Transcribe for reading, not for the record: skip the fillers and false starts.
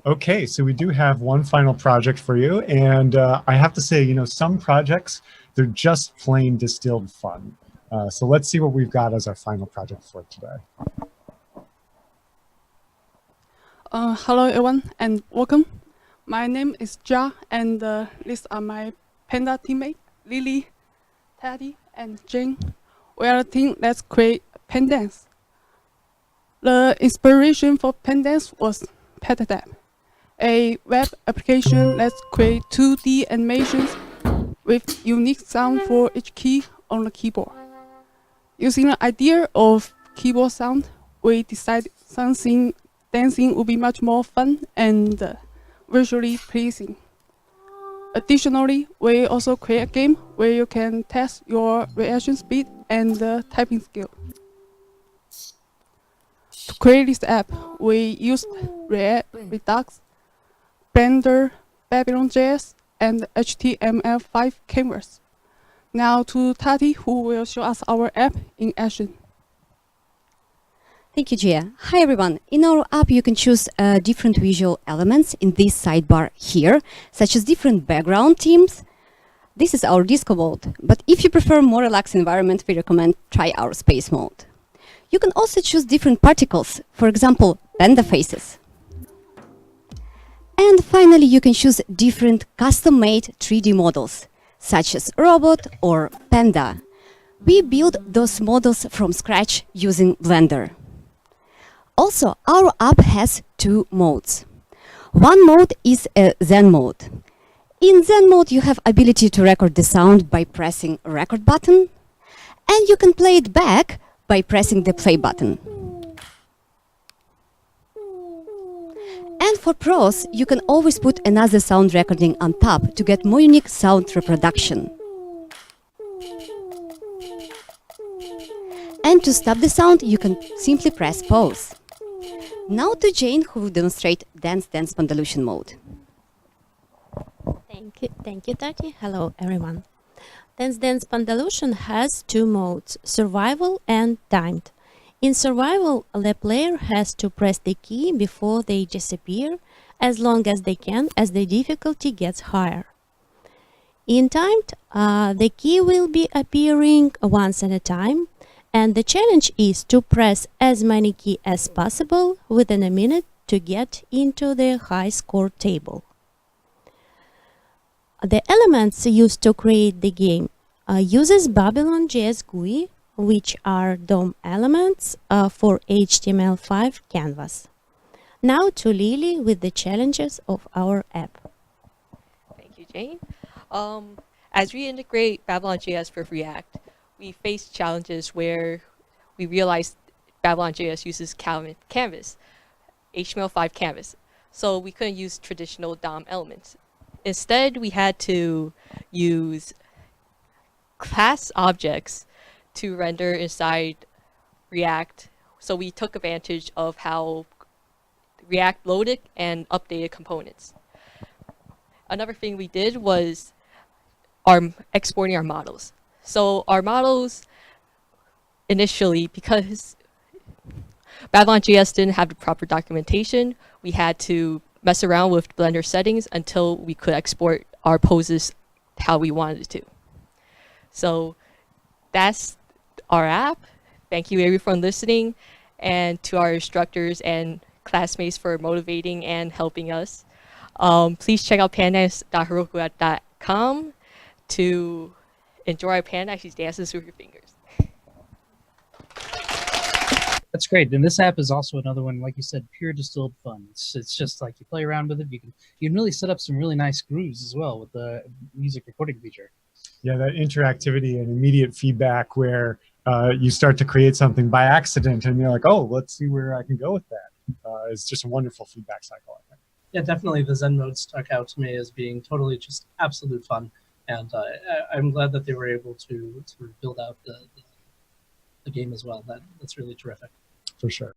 Okay, so we do have one final project for you, and I have to say, some projects, they're just plain distilled fun. So let's see what we've got as our final project for today. Hello everyone and welcome. My name is Ja, and these are my panda teammates, Lily, Teddy, and Jane. We are a team that's create Pandance. The inspiration for Pandance was Pandance, a web application that creates 2D animations with unique sound for each key on the keyboard. Using the idea of keyboard sound, we decided something dancing would be much more fun and visually pleasing. Additionally, we also create a game where you can test your reaction speed and typing skill. To create this app, we used React, Redux, Blender, BabylonJS, and HTML5 canvas. Now to Tati, who will show us our app in action. Thank you, Gia. Hi, everyone. In our app, you can choose different visual elements in this sidebar here, such as different background themes. This is our disco mode, but if you prefer a more relaxed environment, we recommend try our space mode. You can also choose different particles, for example, panda faces. And finally, you can choose different custom-made 3D models, such as robot or panda. We build those models from scratch using Blender. Also, our app has two modes. One mode is a Zen mode. In Zen mode, you have ability to record the sound by pressing a record button, and you can play it back by pressing the play button. And for pros, you can always put another sound recording on top to get more unique sound reproduction. And to stop the sound, you can simply press pause. Now to Jane, who will demonstrate Dance Dance Pandalution mode. Thank you, Tati. Hello, everyone. Dance Dance Pandalution has two modes, survival and timed. In survival, the player has to press the key before they disappear as long as they can as the difficulty gets higher. In timed, the key will be appearing once at a time, and the challenge is to press as many keys as possible within a minute to get into the high score table. The elements used to create the game uses BabylonJS GUI, which are DOM elements for HTML5 canvas. Now to Lily with the challenges of our app. Thank you, Jane. As we integrate BabylonJS with React, we face challenges where we realized BabylonJS uses canvas, HTML5 canvas, so we couldn't use traditional DOM elements. Instead, we had to use class objects to render inside React. So we took advantage of how React loaded and updated components. Another thing we did was exporting our models. So our models initially, because BabylonJS didn't have the proper documentation, we had to mess around with Blender settings until we could export our poses how we wanted to. So that's our app. Thank you everyone for listening, and to our instructors and classmates for motivating and helping us. Please check out pandance.heroku.com to enjoy our panda as she dances with your fingers. That's great. And this app is also another one, like you said, pure distilled fun. It's just like you play around with it. You can really set up some really nice grooves as well with the music recording feature. Yeah, that interactivity and immediate feedback where you start to create something by accident and you're like, oh, let's see where I can go with that. It's just a wonderful feedback cycle, I think. Yeah, definitely the Zen mode stuck out to me as being totally just absolute fun. And I'm glad that they were able to sort of build out the game as well. That's really terrific. For sure.